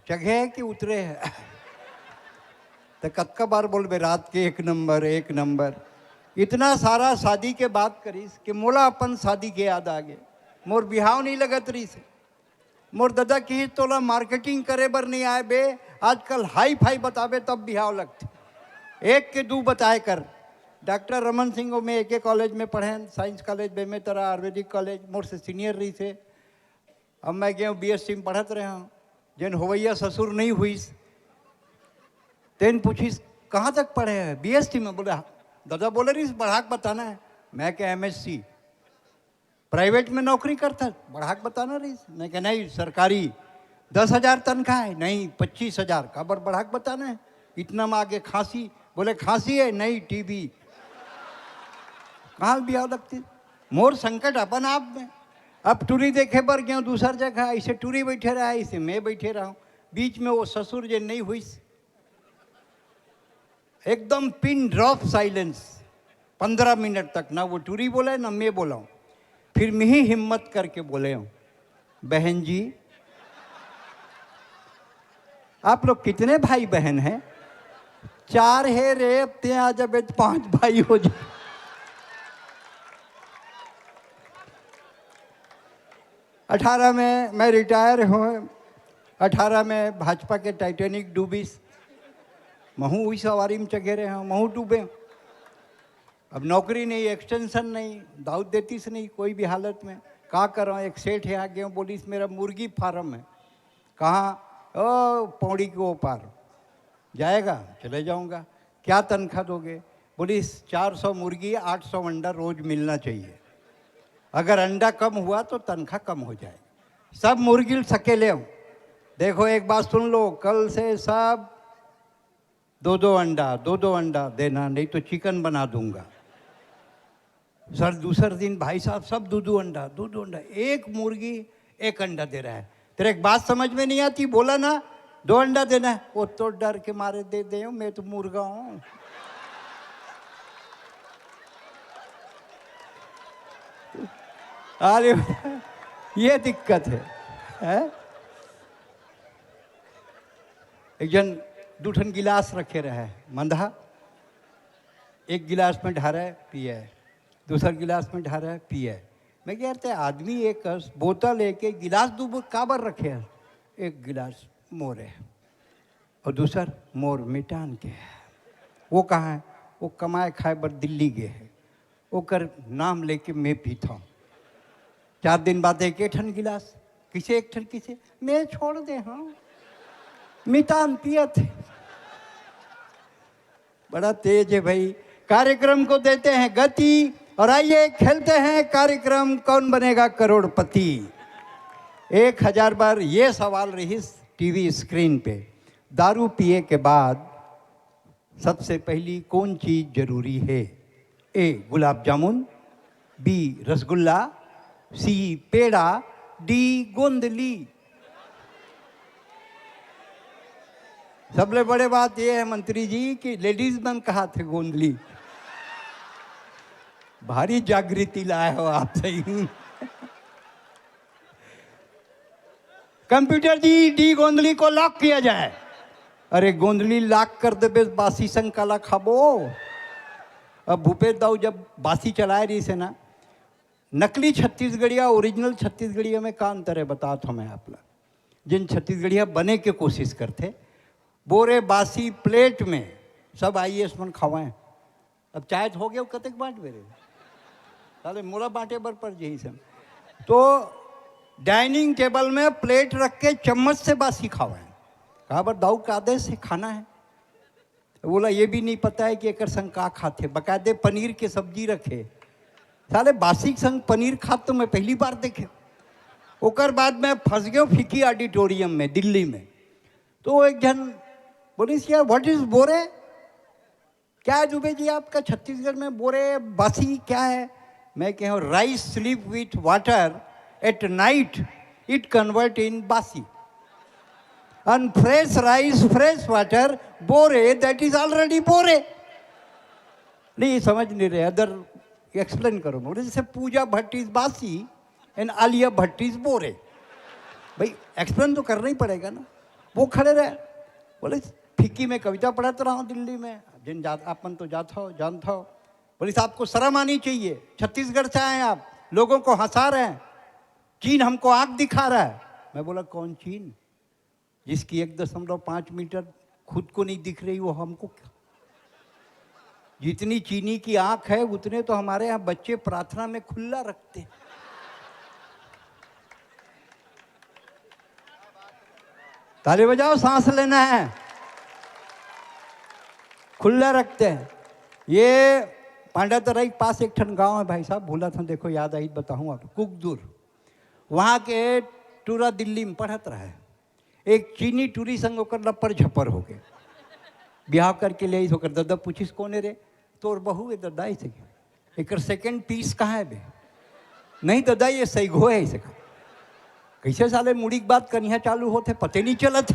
चढ़े कि उतरे है। तो कत्का बार बोल बे रात के 1 नंबर इतना सारा शादी के बात करीस कि मोला अपन शादी के याद आ गए। मोर बिहाव नहीं लगत रही से। मोर दादा की तोला मार्केटिंग करे बर नहीं आए बे, आजकल हाई फाई बताबे तब बिहाव लगते। एक के दू बताए कर। डॉक्टर रमन सिंह में एक कॉलेज में पढ़े, साइंस कॉलेज बे में तरह आयुर्वेदिक कॉलेज मोर से सीनियर रही से। अब मैं गया BSc में पढ़त रहे हूँ। जिन होवैया ससुर नहीं हुई तेन पूछीस कहाँ तक पढ़े हैं? BSc में। बोले दादा बोले रही बढ़ा के बताना है। मैं क्या MSc प्राइवेट में नौकरी करता, बढ़ा के बताना रही। मैं क्या नहीं सरकारी 10,000 तनख्वाह है, नहीं 25,000 का बढ़ा के बताना है। इतना में आगे खांसी, बोले खांसी है नहीं TB। कहाँ बिहाव लगती। मोर संकट अपन आप में। अब टूरी देखे पर गया दूसर जगह, ऐसे टूरी बैठे रहा, ऐसे मैं बैठे रहा हूँ। बीच में वो ससुर जो नहीं हुई, एकदम पिन ड्रॉप साइलेंस 15 मिनट तक। ना वो टूरी बोला ना मैं बोला हूँ। फिर मैं ही हिम्मत करके बोले हूँ, बहन जी आप लोग कितने भाई बहन हैं? 4 है रे, अब ते आ जब 5 भाई हो जाए। अठारह में मैं रिटायर हूँ। 18 में भाजपा के टाइटेनिक डूबीस, महू हुई सवारी में चगे रहे हैं, महू डूबे। अब नौकरी नहीं, एक्सटेंशन नहीं, दाऊद देतीस नहीं कोई भी हालत में। क्या कर रहा हूँ? एक सेठ है आ गया, बोलीस मेरा मुर्गी फार्म है। कहाँ? ओ पौड़ी के ऊपर। जाएगा? चले जाऊँगा। क्या तनख्वाह दोगे? बोलीस 400 मुर्गी 800 अंडा रोज मिलना चाहिए। अगर अंडा कम हुआ तो तनख्वाह कम हो जाएगी। सब मुर्गी सकेले हूँ। देखो एक बात सुन लो, कल से सब 2-2 अंडा देना, नहीं तो चिकन बना दूंगा। सर दूसर दिन भाई साहब सब 2-2 अंडा। एक मुर्गी 1 अंडा दे रहा है। तेरे एक बात समझ में नहीं आती, बोला ना 2 अंडा देना है, वो तो डर के मारे दे मैं तो मुर्गा हूं। अरे ये दिक्कत है? एक जन 2 ठन गिलास रखे रहे मंधा, एक गिलास में ढारा है पिए, दूसर गिलास में ढारा है पिए। मैं कह रहे आदमी एक बोतल एक गिलास 2 काबर रखे है? एक गिलास मोरे और दूसर मोर मिटान के है। वो कहाँ है? वो कमाए खाए बर दिल्ली गए है। वो कर नाम लेके मैं पीता हूँ। 4 दिन बाद एक ठन गिलास, किसे एक ठन किसे मैं छोड़ दे। हाँ मिटान पियत है। बड़ा तेज है भाई। कार्यक्रम को देते हैं गति और आइए खेलते हैं कार्यक्रम कौन बनेगा करोड़पति। 1000 बार ये सवाल रही टीवी स्क्रीन पे, दारू पिए के बाद सबसे पहली कौन चीज जरूरी है? A gulab jamun, B rasgulla, C peda, D गोंदली। सबले बड़े बात यह है मंत्री जी कि लेडीज मन कहा थे गोंदली। भारी जागृति लाए हो आप सही। कंप्यूटर जी डी गोंदली को लॉक किया जाए। अरे गोंदली लॉक कर दे बासी संग काला खाबो। अब भूपेश दाऊ जब बासी चलाए रही से ना, नकली छत्तीसगढ़िया ओरिजिनल छत्तीसगढ़िया में का अंतर है बता तो मैं आप लोग। जिन छत्तीसगढ़िया बने के कोशिश करते, बोरे बासी प्लेट में सब IAS मन खवाएं। अब चाहे हो गया कतक बांट मेरे साले मोला बांटे बर पर यही सब। तो डाइनिंग टेबल में प्लेट रख के चम्मच से बासी खावाएं। कहा बर दाऊ का आदेश से खाना है। बोला ये भी नहीं पता है कि एक संग का खाते, बकायदे पनीर के सब्जी रखे। साले बासी संग पनीर खात तो मैं पहली बार देखे। ओकर बाद मैं फंस गया फिकी ऑडिटोरियम में दिल्ली में। तो एक जन बोलिस यार व्हाट इज बोरे? क्या है दुबे जी आपका छत्तीसगढ़ में बोरे बासी क्या है? मैं कह rice sleep with water at night it convert in बासी, and fresh rice fresh water बोरे that is already बोरे। नहीं समझ नहीं रहे, अदर एक्सप्लेन करो। बोले जैसे पूजा भट्ट इज बासी एंड आलिया भट्ट इज बोरे। भाई एक्सप्लेन तो करना ही पड़ेगा ना। वो खड़े रहे, बोले फिक्की में कविता पढ़ाता रहा हूँ दिल्ली में, जिन अपन तो जाता हो जानता हो। बोले साहब को शर्म आनी चाहिए, छत्तीसगढ़ से आए आप, लोगों को हंसा रहे हैं, चीन हमको आंख दिखा रहा है। मैं बोला कौन चीन? जिसकी 1.5 मीटर खुद को नहीं दिख रही वो हमको क्या? जितनी चीनी की आंख है उतने तो हमारे यहाँ बच्चे प्रार्थना में खुला रखते हैं। ताली बजाओ, सांस लेना है, खुला रखते हैं। ये पांडातराई के पास एक ठन गांव है भाई साहब, भूला था, देखो याद आई बताऊँ आप, कुकदूर, वहाँ के टूरा दिल्ली में पढ़त रहा है। एक चीनी टूरी संग होकर लपर झपर हो गए, ब्याह करके ले होकर दादा पूछिस कौन है रे? तोर बहू है दादा। ऐसे एक सेकेंड पीस कहाँ है बे? नहीं दादा ये सैगो है। ऐसे कैसे साले मुड़ी की बात कनिया चालू होते पते नहीं चलत।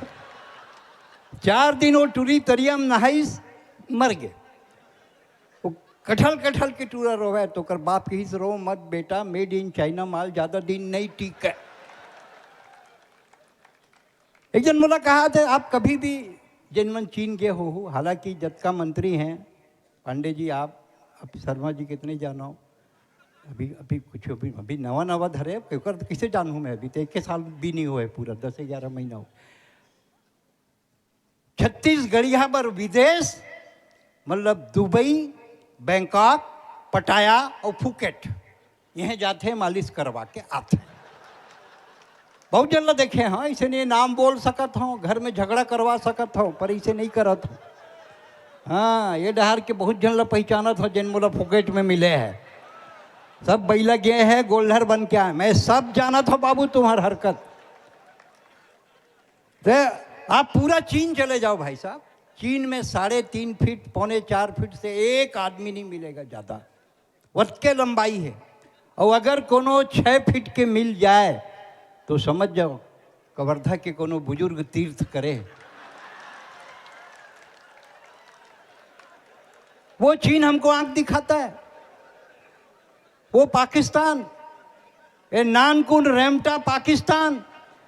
4 दिन वो टूरी तरिया में नहाइस मर गए। वो कठल कठल के टूरा रोवे तो कर बाप के हिस रो मत बेटा, मेड इन चाइना माल ज्यादा दिन नहीं टिक है। एक जन बोला कहा थे आप कभी भी जनमन चीन गए हो? हालांकि जतका मंत्री हैं पांडे जी, आप शर्मा जी कितने जानो, अभी कुछ अभी नवा धरे किसे जानूँ मैं? अभी तो 1 साल भी नहीं हुए, पूरा 10-11 महीना हो। छत्तीसगढ़िया पर विदेश मतलब दुबई, बैंकॉक, पटाया और फुकेट, यह जाते हैं मालिश करवा के आते हैं। बहुत जल्द देखे हाँ, इसे नहीं नाम बोल सकत हूँ, घर में झगड़ा करवा सकत हूँ, पर इसे नहीं करत हूँ। हाँ, ये डहार के बहुत जन पहचानत हो, जिन मोला फुकेट में मिले हैं, सब बैला गए हैं गोल्डर बन के आए। मैं सब जानत हो बाबू तुम्हार हरकत। तो आप पूरा चीन चले जाओ भाई साहब, चीन में 3.5 फीट 3.25 फीट से एक आदमी नहीं मिलेगा ज़्यादा, वत के लंबाई है। और अगर कोनो 6 फीट के मिल जाए तो समझ जाओ कवर्धा के कोनो बुजुर्ग तीर्थ करे। वो चीन हमको आंख दिखाता है, वो पाकिस्तान, ये नानकुन रेमटा पाकिस्तान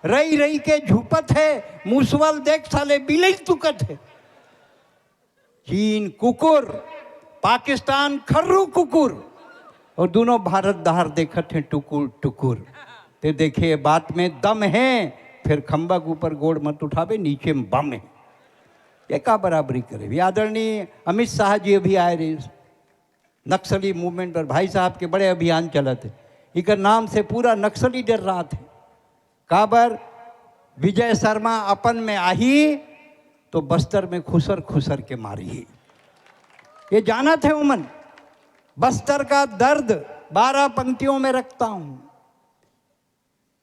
रही रही के झूपत है, मूसवल देख साले बिलई तुकत है। चीन कुकुर, पाकिस्तान खर्रू कुकुर, और दोनों भारत दहार देखत हैं टुकुर टुकुर। ते देखे बात में दम है, फिर खंबा के ऊपर गोड़ मत उठावे, नीचे में बम है। ये का बराबरी करे? आदरणीय अमित शाह जी अभी आए रहे नक्सली मूवमेंट पर, भाई साहब के बड़े अभियान चलत है, इकर नाम से पूरा नक्सली डर रहा थे। काबर विजय शर्मा अपन में आही तो बस्तर में खुसर खुसर के मारी। ये जाना थे उमन, बस्तर का दर्द 12 पंक्तियों में रखता हूं।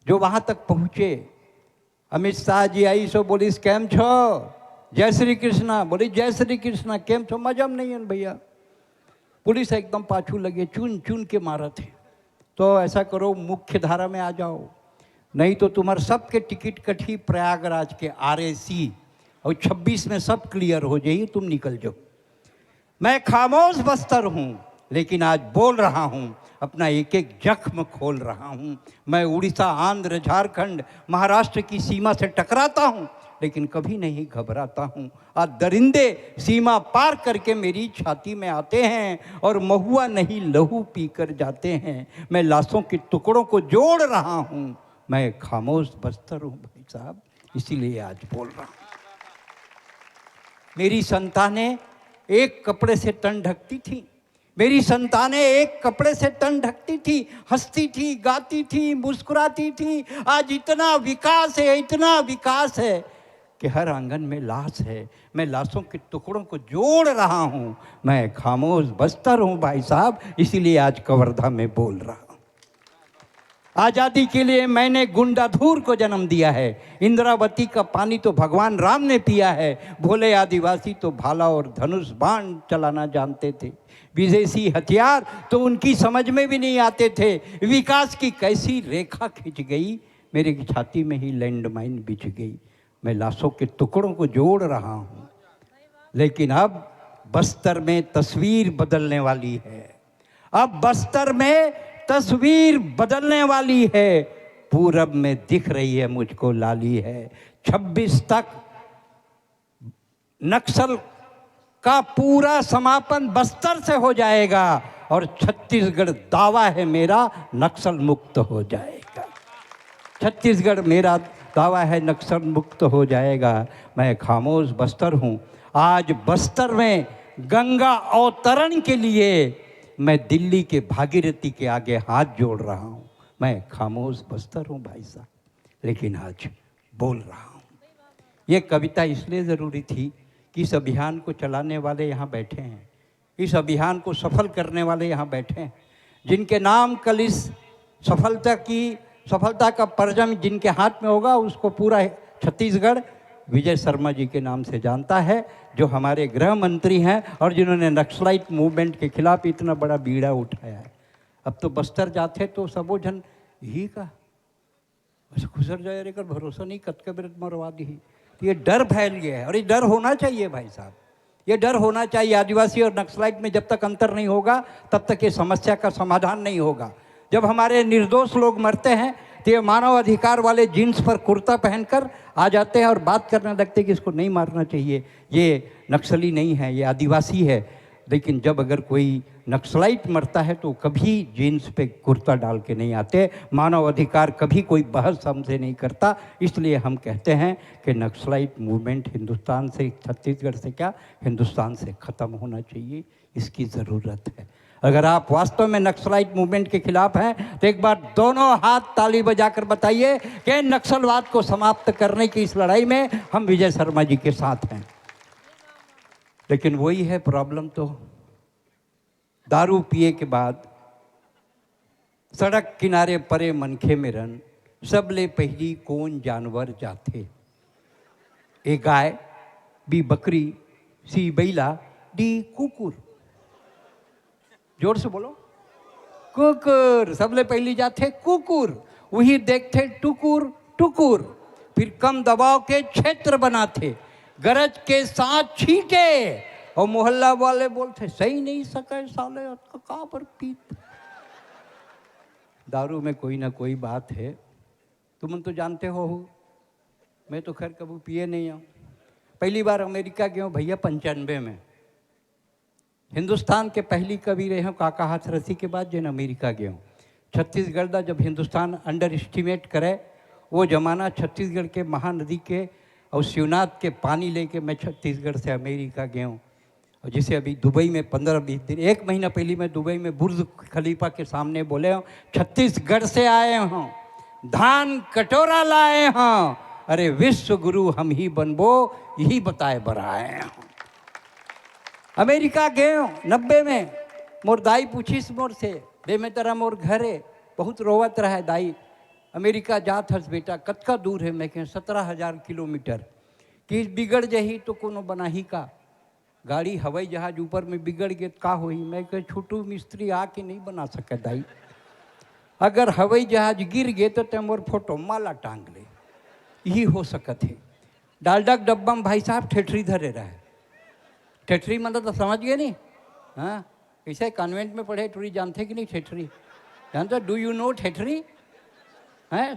जो वहां तक पहुंचे, अमित शाह जी आई सो बोली कैम छो, जय श्री कृष्णा, बोली जय श्री कृष्णा, केम छो? मजम नहीं है भैया। पुलिस एकदम पाछू लगे, चुन चुन के मारा थे। तो ऐसा करो मुख्य धारा में आ जाओ, नहीं तो तुम्हारे सबके टिकट कटी प्रयागराज के RAC, और 26 में सब क्लियर हो जाइए, तुम निकल जाओ। मैं खामोश बस्तर हूँ, लेकिन आज बोल रहा हूँ, अपना एक एक जख्म खोल रहा हूँ। मैं उड़ीसा, आंध्र, झारखंड, महाराष्ट्र की सीमा से टकराता हूँ, लेकिन कभी नहीं घबराता हूँ। आज दरिंदे सीमा पार करके मेरी छाती में आते हैं और महुआ नहीं लहू पी कर जाते हैं। मैं लाशों के टुकड़ों को जोड़ रहा हूँ, मैं खामोश बस्तर हूँ भाई साहब, इसीलिए आज बोल रहा हूँ। मेरी संतानें एक कपड़े से तन ढकती थी, मेरी संतानें एक कपड़े से तन ढकती थी, हंसती थी, गाती थी, मुस्कुराती थी। आज इतना विकास है, इतना विकास है कि हर आंगन में लाश है। मैं लाशों के टुकड़ों को जोड़ रहा हूँ, मैं खामोश बस्तर हूँ भाई साहब, इसीलिए आज कवर्धा में बोल रहा हूँ। आज़ादी के लिए मैंने गुंडाधूर को जन्म दिया है, इंद्रावती का पानी तो भगवान राम ने पिया है। भोले आदिवासी तो भाला और धनुष बाण चलाना जानते थे, विदेशी हथियार तो उनकी समझ में भी नहीं आते थे। विकास की कैसी रेखा खिंच गई, मेरी छाती में ही लैंडमाइन बिछ गई। मैं लाशों के टुकड़ों को जोड़ रहा हूँ, लेकिन अब बस्तर में तस्वीर बदलने वाली है। अब बस्तर में तस्वीर बदलने वाली है। पूरब में दिख रही है मुझको लाली है। 26 तक नक्सल का पूरा समापन बस्तर से हो जाएगा और छत्तीसगढ़ दावा है मेरा नक्सल मुक्त हो जाएगा। छत्तीसगढ़ मेरा दावा है नक्सल मुक्त हो जाएगा। मैं खामोश बस्तर हूँ। आज बस्तर में गंगा अवतरण के लिए मैं दिल्ली के भागीरथी के आगे हाथ जोड़ रहा हूँ। मैं खामोश बस्तर हूँ भाई साहब, लेकिन आज बोल रहा हूँ। ये कविता इसलिए ज़रूरी थी कि इस अभियान को चलाने वाले यहाँ बैठे हैं, इस अभियान को सफल करने वाले यहाँ बैठे हैं, जिनके नाम कल इस सफलता का परचम जिनके हाथ में होगा उसको पूरा छत्तीसगढ़ विजय शर्मा जी के नाम से जानता है, जो हमारे गृह मंत्री हैं और जिन्होंने नक्सलाइट मूवमेंट के खिलाफ इतना बड़ा बीड़ा उठाया है। अब तो बस्तर जाते तो सबो जन यही का बस खुसर जाए रे कर भरोसा नहीं कतका बिरत मरवा दी। तो ये डर फैल गया है और ये डर होना चाहिए भाई साहब, ये डर होना चाहिए। आदिवासी और नक्सलाइट में जब तक अंतर नहीं होगा तब तक ये समस्या का समाधान नहीं होगा। जब हमारे निर्दोष लोग मरते हैं तो ये मानव अधिकार वाले जीन्स पर कुर्ता पहनकर आ जाते हैं और बात करने लगते हैं कि इसको नहीं मारना चाहिए, ये नक्सली नहीं है, ये आदिवासी है। लेकिन जब अगर कोई नक्सलाइट मरता है तो कभी जीन्स पे कुर्ता डाल के नहीं आते, मानव अधिकार कभी कोई बहस हमसे नहीं करता। इसलिए हम कहते हैं कि नक्सलाइट मूवमेंट हिंदुस्तान से, छत्तीसगढ़ से क्या हिंदुस्तान से ख़त्म होना चाहिए, इसकी ज़रूरत है। अगर आप वास्तव में नक्सलाइट मूवमेंट के खिलाफ हैं तो एक बार दोनों हाथ ताली बजाकर बताइए कि नक्सलवाद को समाप्त करने की इस लड़ाई में हम विजय शर्मा जी के साथ हैं। लेकिन वही है प्रॉब्लम, तो दारू पिए के बाद सड़क किनारे परे मनखे में रन सबले पहली कौन जानवर जाते, ए गाय, बी बकरी, सी बैला, डी कुकुर। जोर से बोलो, कुकुर। सबले पहली जाते कुकुर, वही देखते टुकुर टुकुर, फिर कम दबाव के क्षेत्र बनाते, गरज के साथ छींटे और मोहल्ला वाले बोलते सही नहीं सके साले का पर पीत। दारू में कोई ना कोई बात है, तुम तो जानते हो। मैं तो खैर कभी पिए नहीं हूँ। पहली बार अमेरिका गया हूँ भैया 95 में। हिंदुस्तान के पहली कवि रहे हैं काका हाथरसी के बाद जिन अमेरिका गए हूँ। छत्तीसगढ़ का जब हिंदुस्तान अंडर एस्टिमेट करे वो जमाना छत्तीसगढ़ के महानदी के और शिवनाथ के पानी लेके मैं छत्तीसगढ़ से अमेरिका गया हूँ। और जिसे अभी दुबई में 15-20 दिन, 1 महीना पहले मैं दुबई में बुर्ज खलीफा के सामने बोले हूँ, छत्तीसगढ़ से आए हों, धान कटोरा लाए हों, अरे विश्व गुरु हम ही बनबो यही बताए बराए हों। अमेरिका गए हूँ 90 में। मोर दाई पूछीस मोर से, बे में तेरा मोर घर है, बहुत रोवत रहा है दाई, अमेरिका जात हस बेटा, कतका दूर है। मैं कहें 17,000 किलोमीटर। कि बिगड़ जही तो कोनो बनाही का, गाड़ी हवाई जहाज ऊपर में बिगड़ गए का होही। मैं कहे छोटू मिस्त्री आके नहीं बना सके दाई, अगर हवाई जहाज गिर गए तो ते मोर फोटो माला टांग ले, यही हो सकत है। डालडा डब्बा में भाई साहब ठेठरी धरे रहे। ठेठरी मतलब तो समझ गए नहीं? हाँ, ऐसे कॉन्वेंट में पढ़े टूरी जानते कि नहीं ठेठरी? जानते? Do you know thethri? है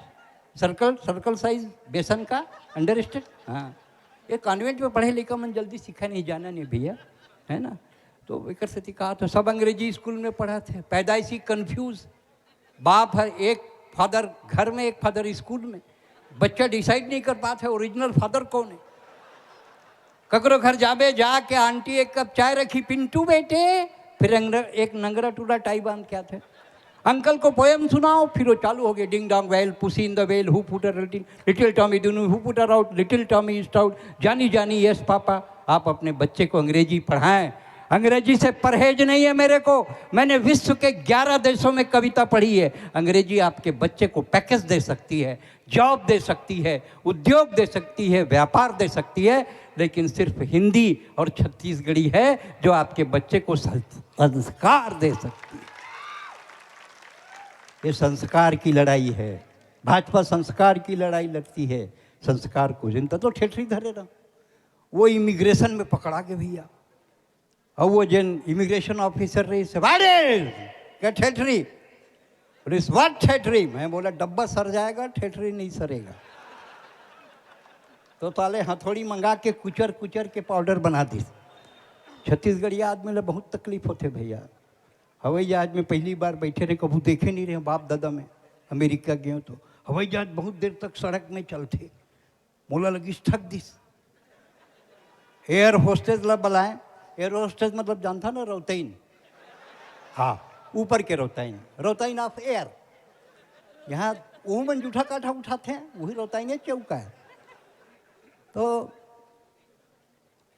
सर्कल साइज बेसन का अंडरस्टैंड। हाँ, ये कॉन्वेंट में पढ़े लिखा मन जल्दी सीखा नहीं, जाना नहीं भैया, है ना। तो एक से कहा तो सब अंग्रेजी स्कूल में पढ़ा थे, पैदाइशी कंफ्यूज। बाप है एक फादर घर में, एक फादर स्कूल में, बच्चा डिसाइड नहीं कर पाते ओरिजिनल फादर कौन है। ककरो घर जाबे जाके आंटी एक कप चाय रखी, पिंटू बेटे, फिर एक नंगरा टूरा टाई बांध क्या थे, अंकल को पोएम सुनाओ, फिर वो चालू हो गए ding dong bell, pussy in the well, who put a little Tommy दुनू, who put out little Tommy is out, Johnny Johnny yes papa. आप अपने बच्चे को अंग्रेजी पढ़ाएं, अंग्रेजी से परहेज नहीं है मेरे को। मैंने विश्व के 11 देशों में कविता पढ़ी है। अंग्रेजी आपके बच्चे को पैकेज दे सकती है, जॉब दे सकती है, उद्योग दे सकती है, व्यापार दे सकती है, लेकिन सिर्फ हिंदी और छत्तीसगढ़ी है जो आपके बच्चे को संस्कार दे सकती है। ये संस्कार की लड़ाई है। भाजपा संस्कार की लड़ाई लड़ती है, संस्कार को जिनता तो ठेठरी धरे रहा। वो इमिग्रेशन में पकड़ा के भैया, और वो जिन इमिग्रेशन ऑफिसर रही से क्या ठेठरी, व्हाट ठेठरी। मैं बोला डब्बा सर जाएगा, ठेठरी नहीं सरेगा। तो ताले हथौड़ी मंगा के कुचर कुचर के पाउडर बना दी। छत्तीसगढ़ी आदमी ला बहुत तकलीफ होते भैया। हवाई जहाज में पहली बार बैठे रहे, कभी देखे नहीं रहे बाप दादा में। अमेरिका गए तो हवाई जहाज बहुत देर तक सड़क में चलते, मोला लगी थक दिस। एयर होस्टेस ला बुलाए। एयर होस्टेस मतलब जानता ना, रोताइन। हाँ, ऊपर के रोताइन, रोताइन ऑफ एयर। यहाँ वो मन जूठा काठा उठाते हैं, वही रोताइन है, चौका है। तो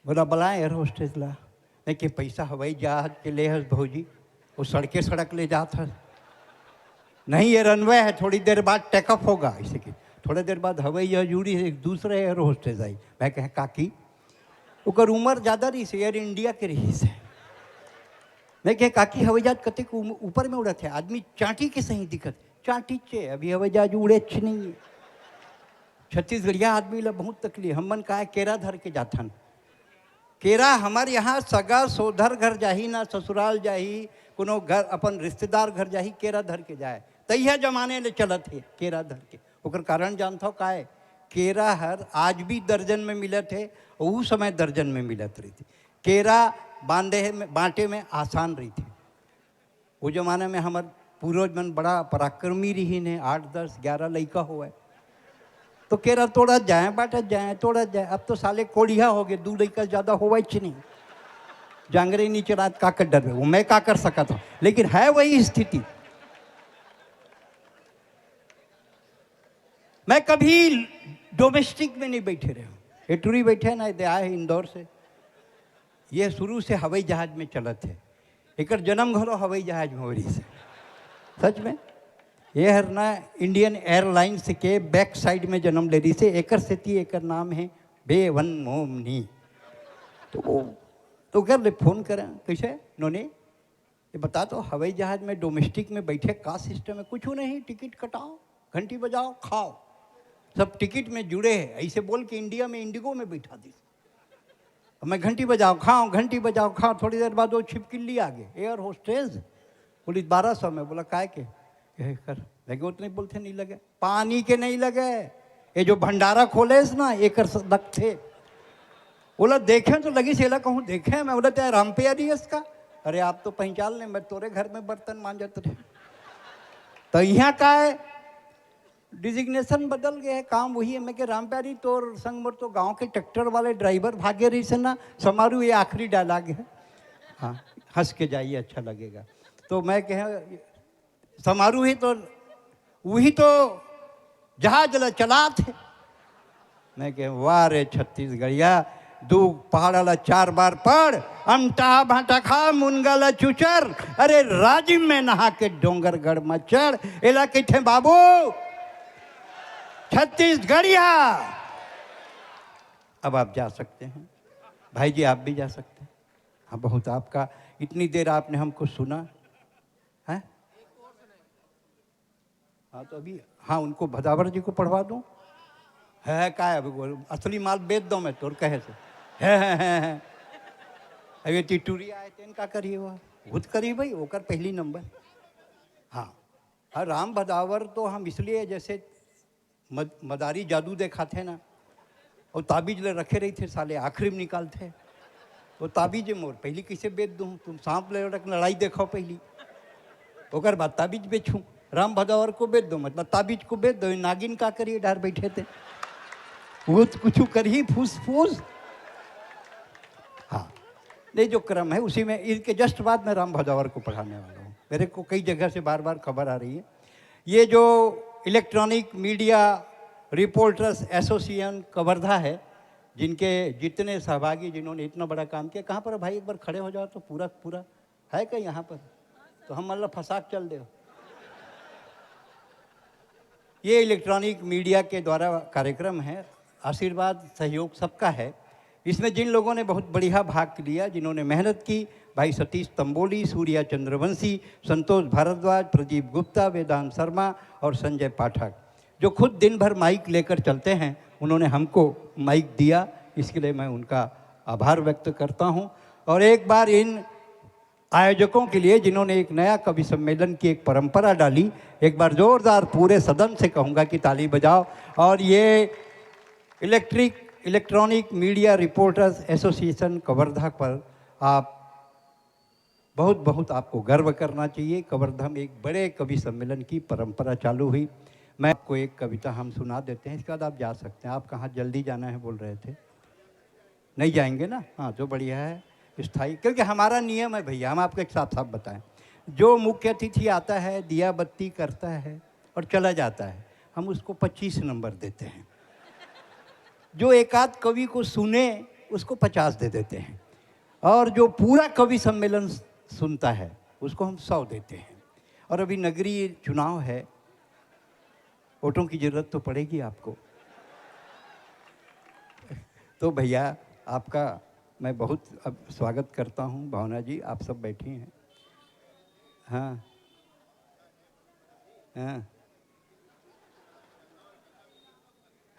बोला बुलाए एयर होस्टेस ला। लेकिन पैसा हवाई जहाज के ले हस भौजी, वो सड़के सड़क ले जात हस। नहीं, ये रनवे है, थोड़ी देर बाद टेकअप होगा। इसे की थोड़ी देर बाद हवाई जहाज उड़ी, एक दूसरे एयर होस्टेस आई। मैं कहे काकी, ओकर उम्र ज़्यादा रही से, एयर इंडिया के रही से। मैं कहे काकी हवाई जहाज कते ऊपर में उड़त है, आदमी चाटी के सही दिखत, चाटी चे अभी हवाई जहाज उड़े नहीं है। छत्तीसगढ़िया आदमी ला बहुत तकलीफ। हमन का केरा धर के जाथन। केरा हमारे यहाँ सगा सोधर घर जाही ना, ससुराल जाही, कोनो घर अपन रिश्तेदार घर जाही, केरा धर के जाए। तैया जमाने ले चलत है केरा धर के। ओकर कारण जानता हो का है? केरा हर आज भी दर्जन में मिलत है, उस समय दर्जन में मिलत रही थी। केरा बांधे में बांटे में आसान रही थी। वो जमाने में हमार पूर्वज मन बड़ा पराक्रमी रही ने, 8 10 11 लड़का हुआ तो केरा तोड़ा जाए, बांटत जाए, तोड़ा जाए। अब तो साले कोढ़िया हो गए, 2 लड़का ज़्यादा हुआ नहीं। जांगरे नहीं चढ़ात का कर डर, वो मैं का कर सका था, लेकिन है वही स्थिति। मैं कभी डोमेस्टिक में नहीं बैठे रहे हूँ। एटूरी बैठे ना, दे आए इंदौर से। ये शुरू से हवाई जहाज में चलत है। एक जन्म घरो हवाई जहाज में हो रही से, सच में। ये हर ना इंडियन एयरलाइंस के बैक साइड में जन्म ले रही से। एकर सेती एकर नाम है बेवन मोमनी। तो कर ले फोन करें, कैसे नोने ये बता दो, हवाई जहाज में डोमेस्टिक में बैठे का सिस्टम है? कुछ नहीं, टिकट कटाओ, घंटी बजाओ, खाओ, सब टिकट में जुड़े हैं। ऐसे बोल के इंडिया में इंडिगो में बैठा दी। मैं घंटी बजाओ खाओ, घंटी बजाओ खाओ। थोड़ी देर बाद वो छिपकिल्ली आ गए, एयर होस्टेस। बोली 1200 में। बोला काय के कर लगे? उतने बोलते नहीं लगे, पानी के नहीं लगे, ये जो भंडारा खोले ना एक थे। बोला देखे तो लगी सेला, कहूँ देखे? मैं बोला तेरा रामपैया दी इसका। अरे आप तो पहचान ले, मैं तोरे घर में बर्तन मांजत रहे। तो यहाँ का है डिजिग्नेशन बदल गए है, काम वही है। मैं के रामप्यारी तोर संग मोर तो गांव के ट्रैक्टर वाले ड्राइवर भागे रही से ना, समारू ये आखिरी डायलॉग है। हाँ, हंस के जाइए, अच्छा लगेगा। तो मैं कह समारू ही तो वही तो जहाज चला थे। मैं कह वाह रे छत्तीसगढ़िया, 2 पहाड़ 4 बार पढ़, अमटा भाटा खा, मुनगा चुचर, अरे राजिम में नहा के डोंगरगढ़ में चढ़। एला कहते बाबू छत्तीसगढ़िया। अब आप जा सकते हैं भाई जी, आप भी जा सकते हैं। हाँ, बहुत आपका, इतनी देर आपने हमको सुना है। हाँ तो अभी, हाँ उनको भदावर जी को पढ़वा दूँ है का है? असली माल बेच दो मैं तोर कहे से है। अभी टिटूरी आए थे, इनका करिए वो खुद करिए भाई, ओकर पहली नंबर। हाँ हाँ, राम भदावर तो हम इसलिए जैसे मदारी जादू दिखाते ना, और ताबीज ले रखे रही थे, साले आखिरी में निकालते। वो ताबीज मोर पहली कैसे बेच दूँ? तुम सांप ले रख लड़ाई देखो पहली, ओकर बाद ताबीज बेचूँ। राम भदावर को बेच दो मतलब ताबीज को बेच दो। नागिन का करिए, डर बैठे थे वो कुछ कर ही फूस फूस। हाँ, नहीं जो क्रम है उसी में, इसके जस्ट बाद मैं राम भदावर को पढ़ाने वाला हूँ। मेरे को कई जगह से बार बार खबर आ रही है। ये जो electronic media reporters association Kawardha है, जिनके जितने सहभागी, जिन्होंने इतना बड़ा काम किया। कहाँ पर भाई, एक बार खड़े हो जाओ तो पूरा पूरा है क्या यहाँ पर? तो हम मतलब फंसाक चल दे। ये इलेक्ट्रॉनिक मीडिया के द्वारा कार्यक्रम है, आशीर्वाद सहयोग सबका है। इसमें जिन लोगों ने बहुत बढ़िया भाग लिया, जिन्होंने मेहनत की, भाई सतीश तंबोली, सूर्या चंद्रवंशी, संतोष भारद्वाज, प्रदीप गुप्ता, वेदांत शर्मा और संजय पाठक, जो खुद दिन भर माइक लेकर चलते हैं, उन्होंने हमको माइक दिया। इसके लिए मैं उनका आभार व्यक्त करता हूं। और एक बार इन आयोजकों के लिए, जिन्होंने एक नया कवि सम्मेलन की एक परंपरा डाली, एक बार जोरदार पूरे सदन से कहूँगा कि ताली बजाओ। और ये electronic media reporters association Kawardha पर आप बहुत बहुत आपको गर्व करना चाहिए। कवर्धा में एक बड़े कवि सम्मेलन की परंपरा चालू हुई। मैं आपको एक कविता हम सुना देते हैं, इसके बाद आप जा सकते हैं। आप कहाँ जल्दी जाना है बोल रहे थे? नहीं जाएंगे ना? हाँ, तो बढ़िया है, स्थायी, क्योंकि हमारा नियम है भैया, हम आपको एक साफ साफ बताएं, जो मुख्य अतिथि आता है, दिया बत्ती करता है और चला जाता है, हम उसको 25 नंबर देते हैं। जो एक आध कवि को सुने उसको 50 दे देते हैं, और जो पूरा कवि सम्मेलन सुनता है उसको हम 100 देते हैं। और अभी नगरीय चुनाव है, वोटों की ज़रूरत तो पड़ेगी आपको। तो भैया आपका मैं बहुत अब स्वागत करता हूँ। भावना जी, आप सब बैठी हैं। हाँ हाँ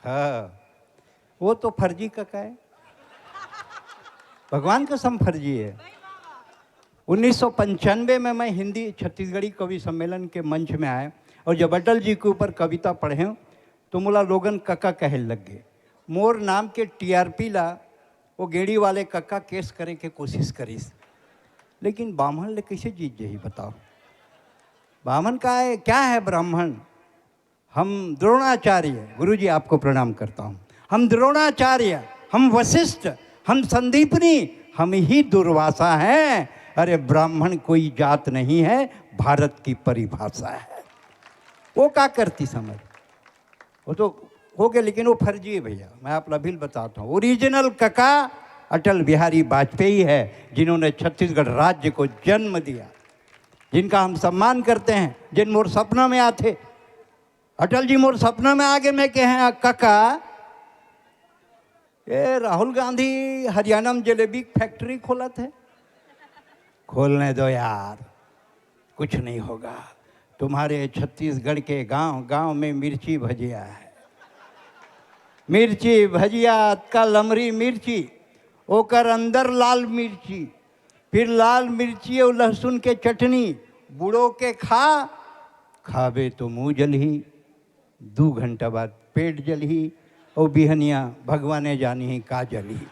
हाँ, वो तो फर्जी कका है, भगवान कसम फर्जी है। 1995 में मैं हिंदी छत्तीसगढ़ी कवि सम्मेलन के मंच में आया, और जब अटल जी के ऊपर कविता पढ़े तो मुला लोगन कक्का कहने लग गए। मोर नाम के टीआरपी ला वो गेड़ी वाले कक्का केस करे के कोशिश करीस, लेकिन ब्राह्मण ले कैसे जीत जाही बताओ? ब्राह्मण का है क्या है ब्राह्मण? हम द्रोणाचार्य, गुरुजी आपको प्रणाम करता हूँ, हम द्रोणाचार्य, हम वशिष्ठ, हम संदीपनी, हम ही दुर्वासा हैं। अरे ब्राह्मण कोई जात नहीं है, भारत की परिभाषा है। वो क्या करती समझ, वो तो हो गया, लेकिन वो फर्जी है भैया। मैं आप अभी बताता हूँ, ओरिजिनल कका अटल बिहारी वाजपेयी है, जिन्होंने छत्तीसगढ़ राज्य को जन्म दिया, जिनका हम सम्मान करते हैं, जिन मोर सपना में आते। अटल जी मोर सपना में आगे मैं कहे कका, ये राहुल गांधी हरियाणा में जलेबी फैक्ट्री खोला थे, खोलने दो यार, कुछ नहीं होगा। तुम्हारे छत्तीसगढ़ के गांव गांव में मिर्ची भजिया है, मिर्ची भजिया का लमरी मिर्ची, ओकर अंदर लाल मिर्ची, फिर लाल मिर्ची और लहसुन के चटनी, बुड़ो के खावे तो मुँह जलही, 2 घंटा बाद पेट जलही, और बिहनिया भगवाने जानी ही का जलही।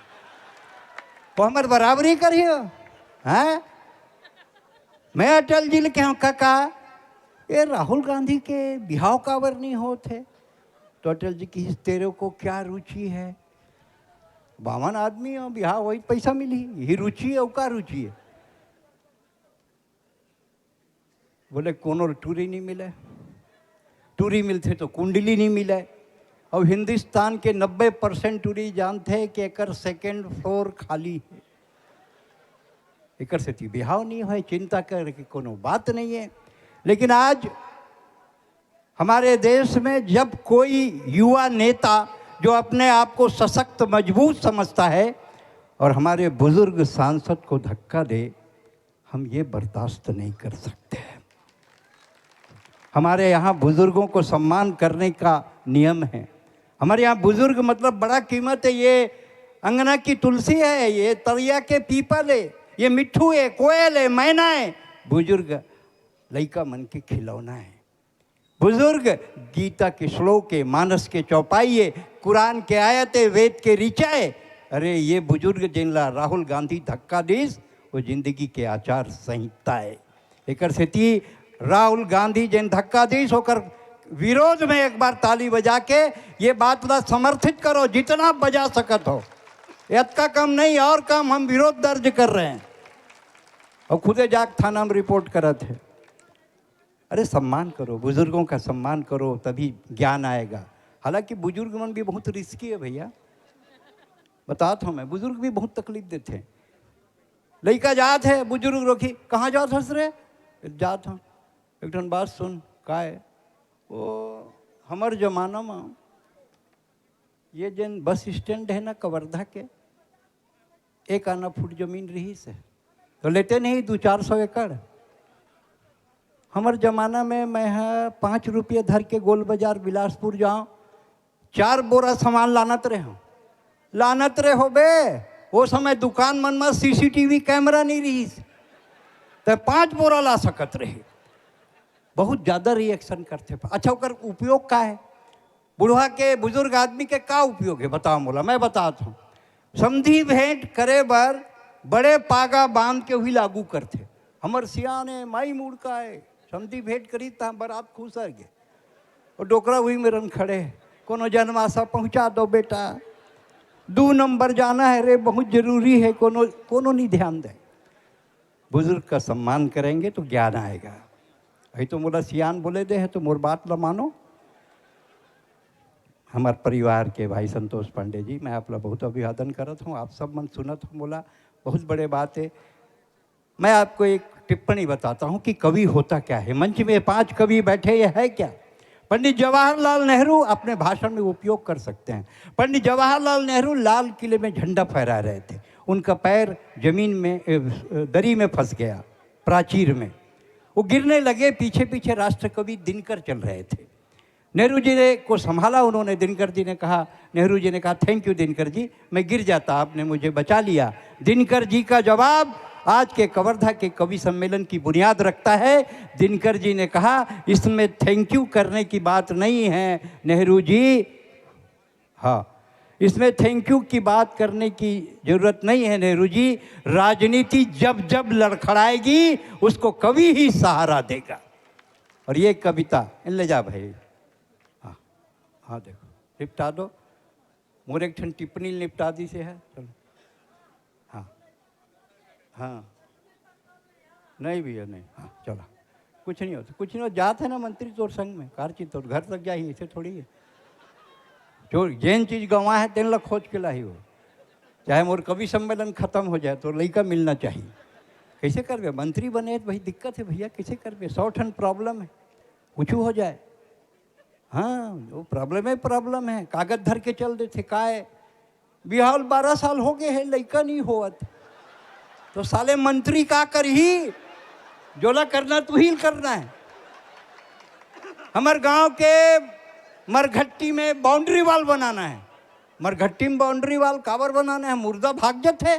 वो हमारे बराबरी करियो हैं? मैं अटल जी के काका, ये राहुल गांधी के बिहाव कावर नहीं होते? तो अटल जी की तेरे को क्या रुचि है? बामन आदमी और बिहाव वही पैसा मिली, यही रुचि है, का रुचि है? बोले कोनो टूरी नहीं मिले, टूरी मिलते तो कुंडली नहीं मिले। और हिंदुस्तान के 90% टूरी जानते हैं कि एकर 2nd फ्लोर खाली है, एकर से ती बिहाव नहीं है, चिंता कर के कोनो बात नहीं है। लेकिन आज हमारे देश में जब कोई युवा नेता जो अपने आप को सशक्त मजबूत समझता है और हमारे बुजुर्ग सांसद को धक्का दे, हम ये बर्दाश्त नहीं कर सकते। हमारे यहाँ बुजुर्गों को सम्मान करने का नियम है। हमारे यहाँ बुजुर्ग मतलब बड़ा कीमत है। ये अंगना की तुलसी है, ये तरिया के पीपल है, ये मिट्ठू है, कोयल है, मैना है। बुजुर्ग लइका मन के खिलौना है। बुजुर्ग गीता के श्लोक है, मानस के चौपाई है, कुरान के आयत है, वेद के ऋचा है। अरे ये बुजुर्ग जिनला राहुल गांधी धक्का दीस, वो जिंदगी के आचार संहिता है। एक सेती राहुल गांधी जिन धक्का दीस होकर विरोध में एक बार ताली बजा के ये बात ला समर्थित करो, जितना बजा सकत हो। इतना कम नहीं और कम हम विरोध दर्ज कर रहे हैं, और खुदे जाग थाना में रिपोर्ट करा थे। अरे सम्मान करो, बुजुर्गों का सम्मान करो, तभी ज्ञान आएगा। हालांकि बुजुर्ग मन भी बहुत रिस्की है भैया, बताता हूँ मैं। बुजुर्ग भी बहुत तकलीफ देते हैं। लड़का जात है, बुजुर्ग रोकी, कहाँ जात हंस रहे? जात हूँ। एक ठन बात सुन, का है वो, हमार जमाना में ये जन बस स्टैंड है ना कवर्धा के, 1 आना फुट जमीन रही से, तो लेते नहीं 200-400 एकड़। हमारे ज़माना में मैं 5 रुपये धर के गोल बाजार बिलासपुर जाऊँ, 4 बोरा सामान लानत रहे हो बे। वो समय दुकान मन में CCTV कैमरा नहीं रही, तो 5 बोरा ला सकत रहे। बहुत ज़्यादा रिएक्शन करते। अच्छा, ओकर उपयोग का है? बूढ़ा के बुजुर्ग आदमी के का उपयोग है बताओ मोला, मैं बताता हूँ। समधी भेंट करे बर बड़े पागा बांध के हुई लागू करते। हमर सियाने माई मुड़का है, समधी भेंट करी ता बरात खुश है गे और डोकरा हुई में रन खड़े, कोनो जनमासा पहुँचा दो बेटा, 2 नंबर जाना है रे, बहुत जरूरी है, कोनो नहीं ध्यान दे। बुजुर्ग का सम्मान करेंगे तो ज्ञान आएगा। अभी तो मोला सियान बोले दे है तो मोर बात ल मानो। हमारे परिवार के भाई संतोष पांडे जी, मैं आप लोग बहुत अभिवादन करत हूँ, आप सब मन सुनत हूँ, बोला बहुत बड़े बात है। मैं आपको एक टिप्पणी बताता हूँ कि कवि होता क्या है। मंच में 5 कवि बैठे, ये है क्या? पंडित जवाहरलाल नेहरू अपने भाषण में उपयोग कर सकते हैं। पंडित जवाहरलाल नेहरू लाल किले में झंडा फहरा रहे थे, उनका पैर जमीन में दरी में फंस गया, प्राचीर में, वो गिरने लगे, पीछे पीछे राष्ट्र कवि दिनकर चल रहे थे। नेहरू जी ने को संभाला उन्होंने, दिनकर जी ने कहा, नेहरू जी ने कहा थैंक यू दिनकर जी, मैं गिर जाता, आपने मुझे बचा लिया। दिनकर जी का जवाब आज के कवर्धा के कवि सम्मेलन की बुनियाद रखता है। दिनकर जी ने कहा इसमें थैंक यू करने की बात नहीं है नेहरू जी, हाँ इसमें थैंक यू की बात करने की जरूरत नहीं है नेहरू जी, राजनीति जब जब लड़खड़ाएगी उसको कवि ही सहारा देगा। और ये कविता ले जा भाई, हाँ हाँ देखो निपटा दो, मोरे एक ठन टिप्पणी निपटा दी से है, चलो हाँ हाँ नहीं भैया नहीं, हाँ चलो कुछ नहीं होता, कुछ नहीं हो जाते है ना मंत्री तोर संग में कारचित तो घर तक जाही, ऐसे थोड़ी है। जो जैन चीज़ गंवा है तेन ला खोज के लाई हो, चाहे मोर कवि सम्मेलन खत्म हो जाए तो लड़का मिलना चाहिए। कैसे करबे, मंत्री बने तो भाई दिक्कत है भैया, कैसे करबे, 100 ठन प्रॉब्लम है, कुछ हो जाए। हाँ वो प्रॉब्लम है, कागज धर के चल देते का है, बिहार 12 साल हो गए हैं लड़का नहीं होत, तो साले मंत्री का कर ही, जोला करना तू ही करना है। हमारे गांव के मरघट्टी में बाउंड्री वाल बनाना है, मरघट्टी में बाउंड्री वाल काबर बनाना है, मुर्दा भाग जाते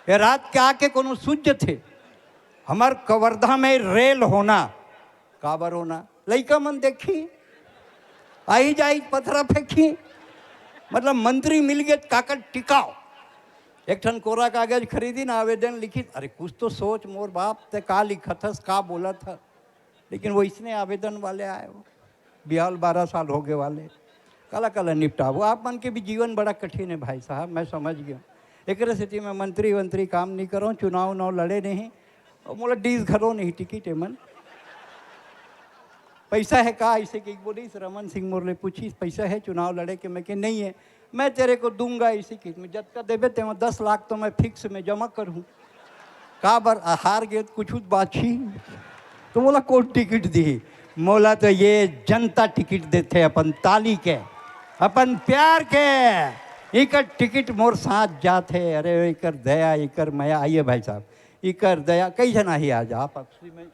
ये रात के आके कोनो सूझ थे। हमार कवर्धा में रेल होना काबर होना, लइका मन देखी आई जाई पथरा फेंकी, मतलब मंत्री मिल गए काकर टिकाओ। एक ठन कोरा कागज खरीदी ना, आवेदन लिखी, अरे कुछ तो सोच मोर बाप ते का लिखा था का बोला था, लेकिन वो इसने आवेदन वाले आए, वो बिहार 12 साल हो गए वाले, काला काला निपटा। वो आप मन के भी जीवन बड़ा कठिन है भाई साहब, मैं समझ गया। एक स्थिति में मंत्री वंत्री काम नहीं करो, चुनाव उनाव लड़े नहीं, और मोला डीज घरों नहीं टिकट है मन, पैसा है का, ऐसे कि बोली रमन सिंह मोरले पूछी पैसा है चुनाव लड़े के, मैं कि नहीं है, मैं तेरे को दूंगा इसी किट में, जब का देवे ते 10 लाख तो मैं फिक्स में जमा करूँ, का बार हार गए कुछ बाछी, तो बोला कौन टिकट दी, मोला तो ये जनता टिकट देते अपन ताली के, अपन प्यार के, इकर टिकट मोर साथ जाते। अरे इकर दया इकर माया, आइए भाई साहब, इकर दया कई जना ही आज आप में